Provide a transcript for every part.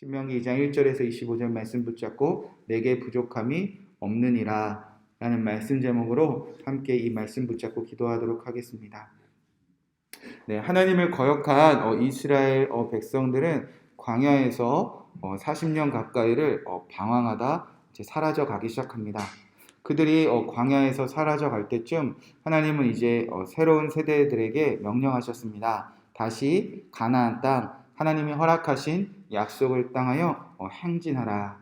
신명기 2장 1절에서 25절 말씀 붙잡고 내게 부족함이 없느니라 라는 말씀 제목으로 함께 이 말씀 붙잡고 기도하도록 하겠습니다. 네, 하나님을 거역한 이스라엘 백성들은 광야에서 40년 가까이를 방황하다 이제 사라져 가기 시작합니다. 그들이 광야에서 사라져 갈 때쯤 하나님은 이제 새로운 세대들에게 명령하셨습니다. 다시 가나안 땅, 하나님이 허락하신 약속을 땅하여 행진하라.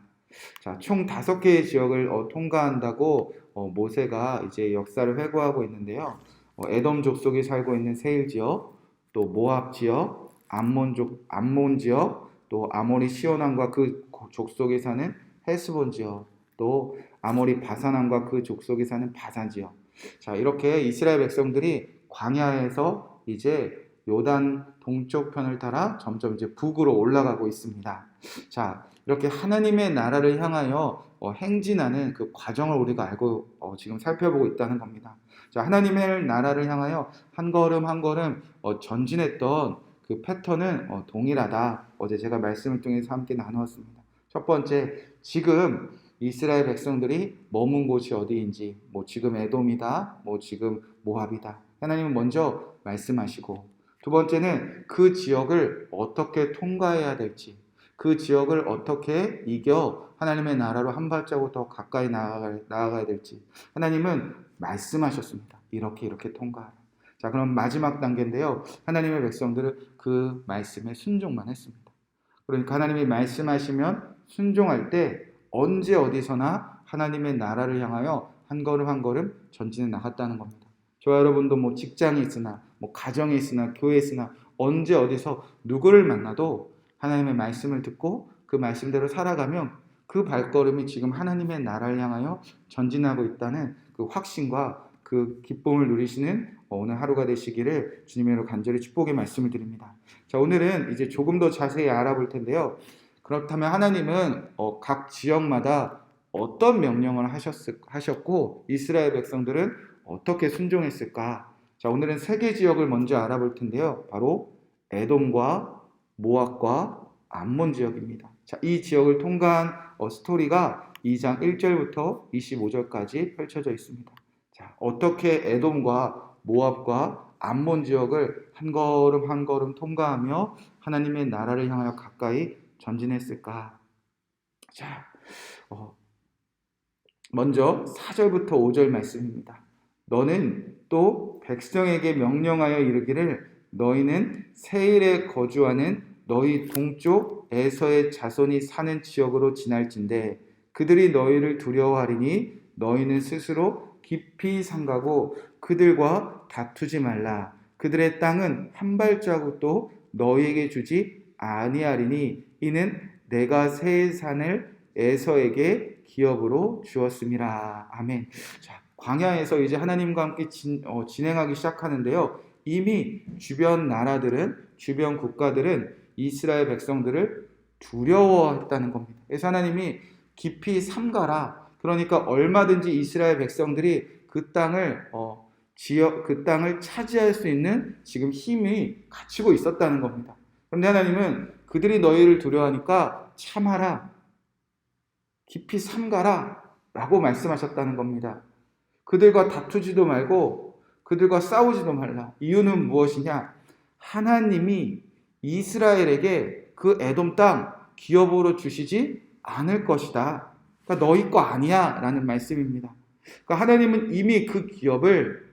자, 총 5개의 지역을 통과한다고 모세가 이제 역사를 회고하고 있는데요. 에돔 족속이 살고 있는 세일 지역, 또 모압 지역, 암몬 지역, 또 아모리 시온왕과 그 족속이 사는 헤스본 지역, 또 아모리 바산왕과 그 족속이 사는 바산 지역. 자, 이렇게 이스라엘 백성들이 광야에서 이제 요단 동쪽 편을 따라 점점 이제 북으로 올라가고 있습니다. 자, 이렇게 하나님의 나라를 향하여 행진하는 그 과정을 우리가 알고 지금 살펴보고 있다는 겁니다. 자, 하나님의 나라를 향하여 한 걸음 한 걸음 전진했던 그 패턴은 동일하다. 어제 제가 말씀을 통해서 함께 나누었습니다. 첫 번째, 지금 이스라엘 백성들이 머문 곳이 어디인지, 지금 에돔이다, 지금 모압이다. 하나님은 먼저 말씀하시고, 두 번째는 그 지역을 어떻게 통과해야 될지, 그 지역을 어떻게 이겨 하나님의 나라로 한 발자국 더 가까이 나아가야 될지 하나님은 말씀하셨습니다. 이렇게 통과하라. 자, 그럼 마지막 단계인데요. 하나님의 백성들은 그 말씀에 순종만 했습니다. 그러니까 하나님이 말씀하시면 순종할 때 언제 어디서나 하나님의 나라를 향하여 한 걸음 한 걸음 전진해 나갔다는 겁니다. 저와 여러분도 직장에 있으나 가정에 있으나 교회에 있으나 언제 어디서 누구를 만나도 하나님의 말씀을 듣고 그 말씀대로 살아가면 그 발걸음이 지금 하나님의 나라를 향하여 전진하고 있다는 그 확신과 그 기쁨을 누리시는 오늘 하루가 되시기를 주님으로 간절히 축복의 말씀을 드립니다. 자, 오늘은 이제 조금 더 자세히 알아볼 텐데요. 그렇다면 하나님은 각 지역마다 어떤 명령을 하셨고 이스라엘 백성들은 어떻게 순종했을까? 자, 오늘은 3개 지역을 먼저 알아볼 텐데요. 바로 에돔과 모압과 암몬 지역입니다. 자, 이 지역을 통과한 스토리가 2장 1절부터 25절까지 펼쳐져 있습니다. 자, 어떻게 에돔과 모압과 암몬 지역을 한 걸음 한 걸음 통과하며 하나님의 나라를 향하여 가까이 전진했을까? 자, 먼저 4절부터 5절 말씀입니다. 너는 또 백성에게 명령하여 이르기를 너희는 세일에 거주하는 너희 동쪽 에서의 자손이 사는 지역으로 지날진대 그들이 너희를 두려워하리니 너희는 스스로 깊이 삼가고 그들과 다투지 말라. 그들의 땅은 한 발자국도 너희에게 주지 아니하리니 이는 내가 세일 산을 에서에게 기업으로 주었음이라. 아멘. 자, 광야에서 이제 하나님과 함께 진행하기 시작하는데요. 이미 주변 나라들은, 주변 국가들은 이스라엘 백성들을 두려워했다는 겁니다. 그래서 하나님이 깊이 삼가라. 그러니까 얼마든지 이스라엘 백성들이 그 땅을 그 땅을 차지할 수 있는 지금 힘이 갖추고 있었다는 겁니다. 그런데 하나님은 그들이 너희를 두려워하니까 참아라. 깊이 삼가라 라고 말씀하셨다는 겁니다. 그들과 다투지도 말고 그들과 싸우지도 말라. 이유는 무엇이냐? 하나님이 이스라엘에게 그 에돔 땅 기업으로 주시지 않을 것이다. 그러니까 너희 거 아니야 라는 말씀입니다. 그러니까 하나님은 이미 그 기업을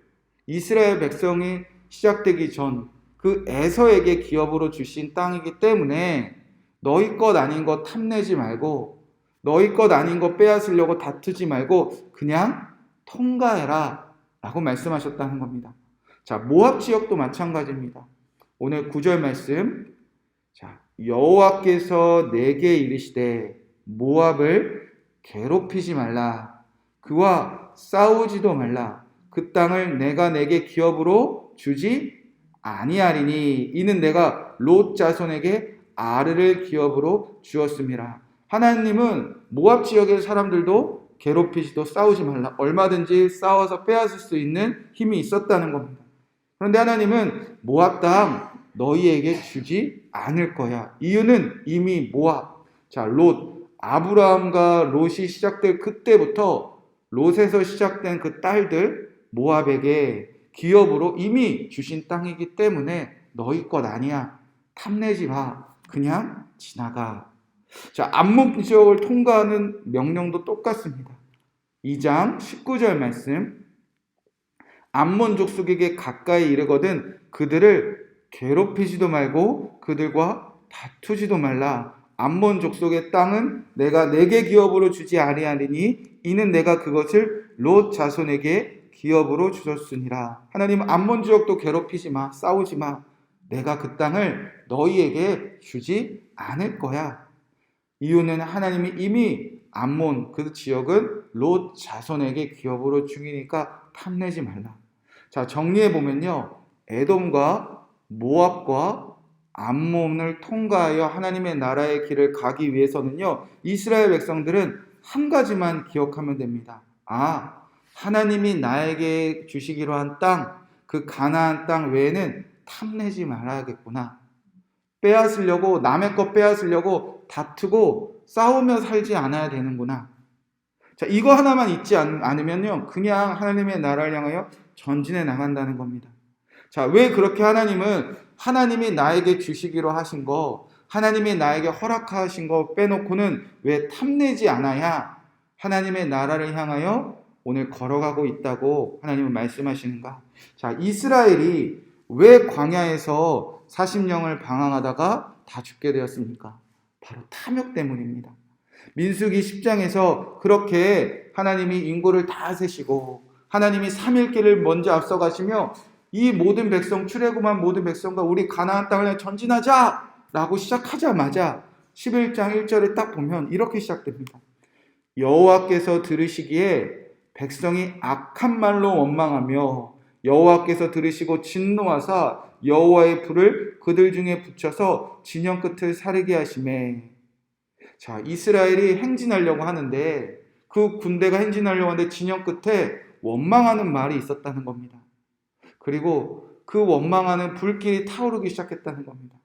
이스라엘 백성이 시작되기 전 그 에서에게 기업으로 주신 땅이기 때문에 너희 것 아닌 거 탐내지 말고 너희 것 아닌 거 빼앗으려고 다투지 말고 그냥 통과해라 라고 말씀하셨다는 겁니다. 자, 모압 지역도 마찬가지입니다. 오늘 9절 말씀. 자, 여호와께서 내게 이르시되 모압을 괴롭히지 말라. 그와 싸우지도 말라. 그 땅을 내가 내게 기업으로 주지 아니하리니 이는 내가 롯 자손에게 아르를 기업으로 주었음이라. 하나님은 모압 지역의 사람들도 괴롭히지도 싸우지 말라. 얼마든지 싸워서 빼앗을 수 있는 힘이 있었다는 겁니다. 그런데 하나님은 모압 땅 너희에게 주지 않을 거야. 이유는 이미 모압, 자, 롯, 아브라함과 롯이 시작될 그때부터 롯에서 시작된 그 딸들 모압에게 기업으로 이미 주신 땅이기 때문에 너희 것 아니야. 탐내지 마. 그냥 지나가. 자, 암몬 지역을 통과하는 명령도 똑같습니다. 2장 19절 말씀. 암몬 족속에게 가까이 이르거든 그들을 괴롭히지도 말고 그들과 다투지도 말라. 암몬 족속의 땅은 내가 내게 기업으로 주지 아니하리니 이는 내가 그것을 롯 자손에게 기업으로 주었으니라. 하나님, 암몬 지역도 괴롭히지 마. 싸우지 마. 내가 그 땅을 너희에게 주지 않을 거야. 이유는 하나님이 이미 암몬 그 지역은 롯 자손에게 기업으로 주니까 탐내지 말라. 자, 정리해 보면요, 에돔과 모압과 암몬을 통과하여 하나님의 나라의 길을 가기 위해서는요, 이스라엘 백성들은 한 가지만 기억하면 됩니다. 아, 하나님이 나에게 주시기로 한 땅, 그 가나안 땅 외에는 탐내지 말아야겠구나. 빼앗으려고, 남의 것 빼앗으려고 다투고 싸우며 살지 않아야 되는구나. 자, 이거 하나만 잊지 않으면요, 그냥 하나님의 나라를 향하여 전진해 나간다는 겁니다. 자, 왜 그렇게 하나님이 나에게 주시기로 하신 거, 하나님이 나에게 허락하신 거 빼놓고는 왜 탐내지 않아야 하나님의 나라를 향하여 오늘 걸어가고 있다고 하나님은 말씀하시는가? 자, 이스라엘이 왜 광야에서 40년을 방황하다가 다 죽게 되었습니까? 바로 탐욕 때문입니다. 민수기 10장에서 그렇게 하나님이 인고를 다 세시고 하나님이 3일길을 먼저 앞서가시며 이 모든 백성, 출애굽한 모든 백성과 우리 가나안 땅을 전진하자 라고 시작하자마자 11장 1절에 딱 보면 이렇게 시작됩니다. 여호와께서 들으시기에 백성이 악한 말로 원망하며 여호와께서 들으시고 진노하사 여호와의 불을 그들 중에 붙여서 진영 끝을 사르게 하시매. 자, 이스라엘이 행진하려고 하는데 그 군대가 행진하려고 하는데 진영 끝에 원망하는 말이 있었다는 겁니다. 그리고 그 원망하는 불길이 타오르기 시작했다는 겁니다.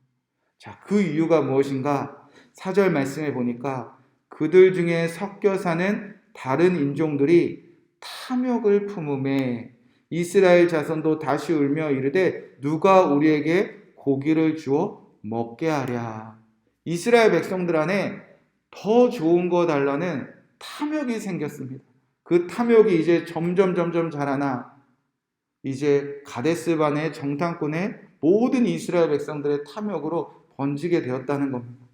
자, 그 이유가 무엇인가? 4절 말씀해 보니까 그들 중에 섞여 사는 다른 인종들이 탐욕을 품음에 이스라엘 자손도 다시 울며 이르되 누가 우리에게 고기를 주어 먹게 하랴. 이스라엘 백성들 안에 더 좋은 거 달라는 탐욕이 생겼습니다. 그 탐욕이 이제 점점 자라나 이제 가데스반의 정탐꾼의 모든 이스라엘 백성들의 탐욕으로 번지게 되었다는 겁니다.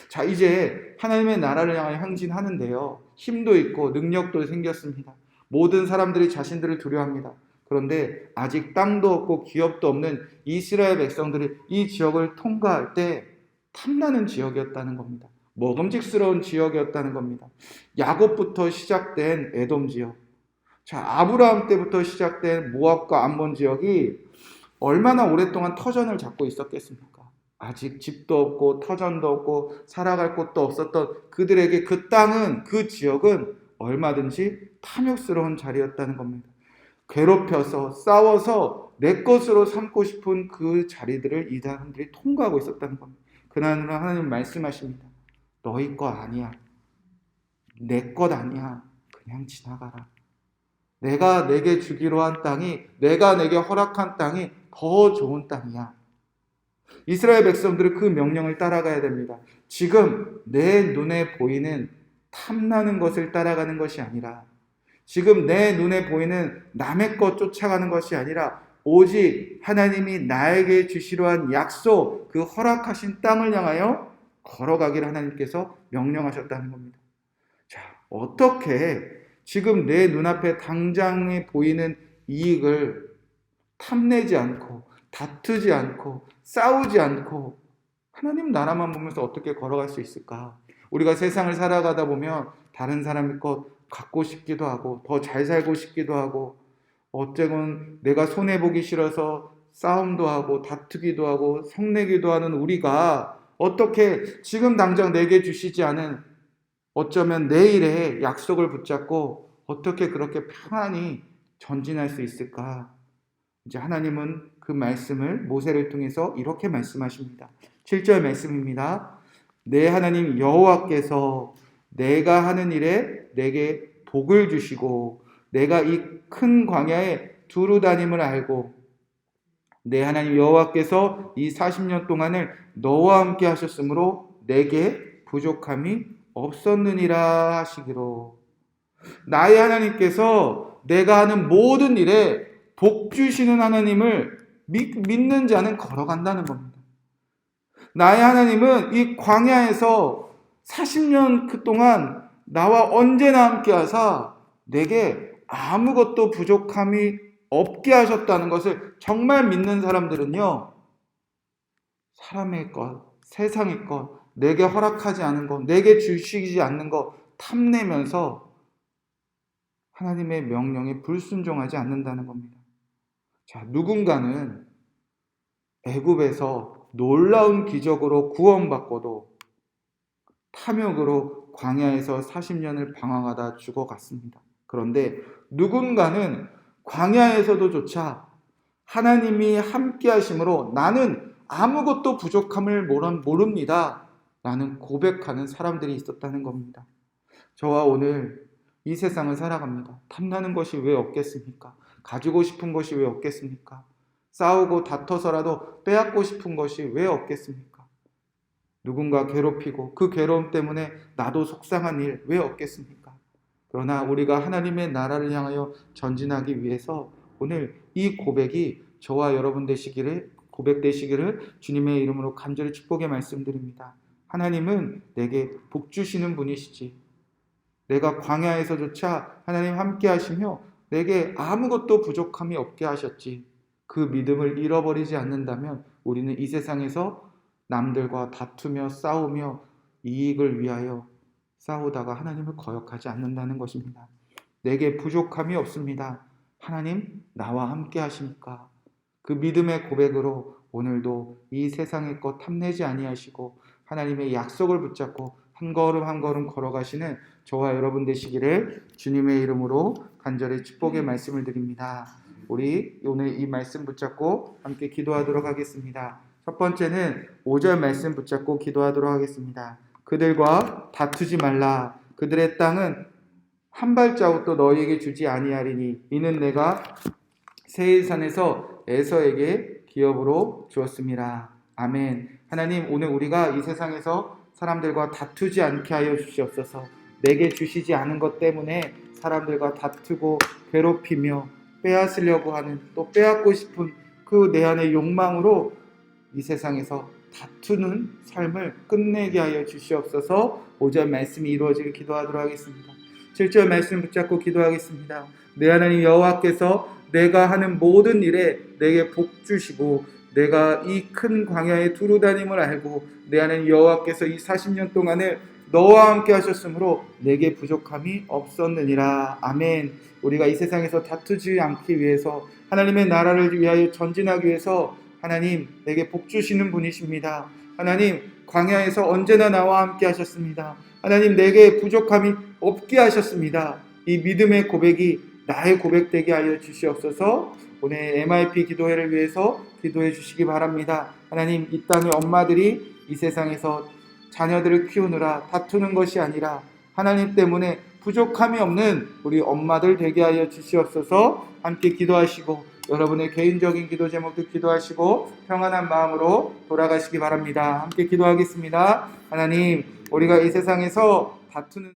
자, 이제 하나님의 나라를 향하여 행진하는데요, 힘도 있고 능력도 생겼습니다. 모든 사람들이 자신들을 두려워합니다. 그런데 아직 땅도 없고 기업도 없는 이스라엘 백성들이 이 지역을 통과할 때 탐나는 지역이었다는 겁니다. 먹음직스러운 지역이었다는 겁니다. 야곱부터 시작된 에돔 지역, 자, 아브라함 때부터 시작된 모압과 암몬 지역이 얼마나 오랫동안 터전을 잡고 있었겠습니까? 아직 집도 없고 터전도 없고 살아갈 곳도 없었던 그들에게 그 땅은, 그 지역은 얼마든지 탐욕스러운 자리였다는 겁니다. 괴롭혀서 싸워서 내 것으로 삼고 싶은 그 자리들을 이 사람들이 통과하고 있었다는 겁니다. 그러나 하나님 말씀하십니다. 너희 것 아니야. 내 것 아니야. 그냥 지나가라. 내가 내게 주기로 한 땅이, 내가 내게 허락한 땅이 더 좋은 땅이야. 이스라엘 백성들은 그 명령을 따라가야 됩니다. 지금 내 눈에 보이는 탐나는 것을 따라가는 것이 아니라, 지금 내 눈에 보이는 남의 것 쫓아가는 것이 아니라 오직 하나님이 나에게 주시려 한 약속, 그 허락하신 땅을 향하여 걸어가기를 하나님께서 명령하셨다는 겁니다. 자, 어떻게 지금 내 눈앞에 당장에 보이는 이익을 탐내지 않고 다투지 않고 싸우지 않고 하나님 나라만 보면서 어떻게 걸어갈 수 있을까? 우리가 세상을 살아가다 보면 다른 사람의 것 갖고 싶기도 하고 더 잘 살고 싶기도 하고 어쩌면 내가 손해보기 싫어서 싸움도 하고 다투기도 하고 성내기도 하는 우리가 어떻게 지금 당장 내게 주시지 않은 어쩌면 내일의 약속을 붙잡고 어떻게 그렇게 평안히 전진할 수 있을까? 이제 하나님은 그 말씀을 모세를 통해서 이렇게 말씀하십니다. 7절 말씀입니다. 내 하나님 여호와께서 내가 하는 일에 내게 복을 주시고 내가 이 큰 광야에 두루 다님을 알고 내 하나님 여호와께서 이 40년 동안을 너와 함께 하셨으므로 내게 부족함이 없었느니라 하시기로. 나의 하나님께서 내가 하는 모든 일에 복 주시는 하나님을 믿는 자는 걸어간다는 겁니다. 나의 하나님은 이 광야에서 40년 그동안 나와 언제나 함께 하사 내게 아무것도 부족함이 없게 하셨다는 것을 정말 믿는 사람들은요, 사람의 것, 세상의 것, 내게 허락하지 않은 것, 내게 주시지 않는 것 탐내면서 하나님의 명령에 불순종하지 않는다는 겁니다. 자, 누군가는 애굽에서 놀라운 기적으로 구원받고도 탐욕으로 광야에서 40년을 방황하다 죽어갔습니다. 그런데 누군가는 광야에서도조차 하나님이 함께 하심으로 나는 아무것도 부족함을 모릅니다 라는 고백하는 사람들이 있었다는 겁니다. 저와 오늘 이 세상을 살아갑니다. 탐나는 것이 왜 없겠습니까? 가지고 싶은 것이 왜 없겠습니까? 싸우고 다퉈서라도 빼앗고 싶은 것이 왜 없겠습니까? 누군가 괴롭히고 그 괴로움 때문에 나도 속상한 일 왜 없겠습니까? 그러나 우리가 하나님의 나라를 향하여 전진하기 위해서 오늘 이 고백이 저와 여러분 고백되시기를 주님의 이름으로 간절히 축복의 말씀드립니다. 하나님은 내게 복 주시는 분이시지. 내가 광야에서조차 하나님 함께 하시며 내게 아무것도 부족함이 없게 하셨지. 그 믿음을 잃어버리지 않는다면 우리는 이 세상에서 남들과 다투며 싸우며 이익을 위하여 싸우다가 하나님을 거역하지 않는다는 것입니다. 내게 부족함이 없습니다. 하나님 나와 함께 하십니까? 그 믿음의 고백으로 오늘도 이 세상의 것 탐내지 아니하시고 하나님의 약속을 붙잡고 한 걸음 한 걸음 걸어가시는 저와 여러분 되시기를 주님의 이름으로 간절히 축복의 말씀을 드립니다. 우리 오늘 이 말씀 붙잡고 함께 기도하도록 하겠습니다. 첫 번째는 5절 말씀 붙잡고 기도하도록 하겠습니다. 그들과 다투지 말라. 그들의 땅은 한 발자국도 너희에게 주지 아니하리니 이는 내가 세일산에서 에서에게 기업으로 주었습니다. 아멘. 하나님, 오늘 우리가 이 세상에서 사람들과 다투지 않게 하여 주시옵소서. 내게 주시지 않은 것 때문에 사람들과 다투고 괴롭히며 빼앗으려고 하는, 또 빼앗고 싶은 그 내 안의 욕망으로 이 세상에서 다투는 삶을 끝내게 하여 주시옵소서. 5절 말씀이 이루어지길 기도하도록 하겠습니다. 7절 말씀 붙잡고 기도하겠습니다. 내 하나님 여호와께서 내가 하는 모든 일에 내게 복 주시고 내가 이 큰 광야에 두루 다님을 알고 내 하나님 여호와께서 이 40년 동안을 너와 함께 하셨으므로 내게 부족함이 없었느니라. 아멘. 우리가 이 세상에서 다투지 않기 위해서 하나님의 나라를 위하여 전진하기 위해서 하나님 내게 복 주시는 분이십니다. 하나님 광야에서 언제나 나와 함께 하셨습니다. 하나님 내게 부족함이 없게 하셨습니다. 이 믿음의 고백이 나의 고백되게 하여 주시옵소서. 오늘 MIP 기도회를 위해서 기도해 주시기 바랍니다. 하나님 이 땅의 엄마들이 이 세상에서 자녀들을 키우느라 다투는 것이 아니라 하나님 때문에 부족함이 없는 우리 엄마들 되게 하여 주시옵소서. 함께 기도하시고 여러분의 개인적인 기도 제목도 기도하시고 평안한 마음으로 돌아가시기 바랍니다. 함께 기도하겠습니다. 하나님 우리가 이 세상에서 다투는